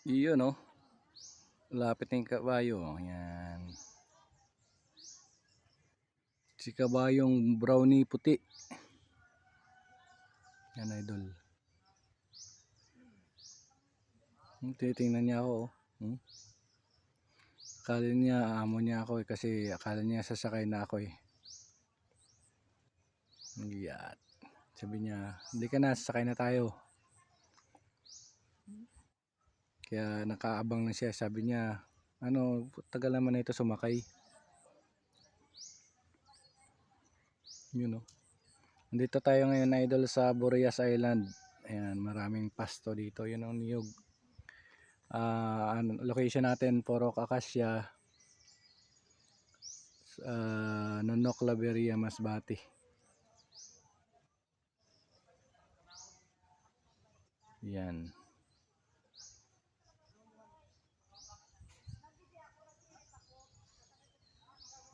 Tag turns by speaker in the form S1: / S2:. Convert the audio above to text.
S1: Iyon oh. Lapit na yung kabayo. Ayan. Si kabayong brownie puti. Yan idol. Titingnan niya ako. Akala niya amo niya ako kasi akala niya sasakay na ako eh. Yan. Sabi niya, hindi ka na, sasakay na tayo. Kaya nakaabang na siya. Sabi niya, ano, tagal naman na ito sumakay. Yun oh. Dito tayo ngayon idol sa Boreas Island. Ayan, maraming pasto dito. Yun ang niyog. Location natin, Porok Acacia, Nonok Laberia, Masbate. Yan.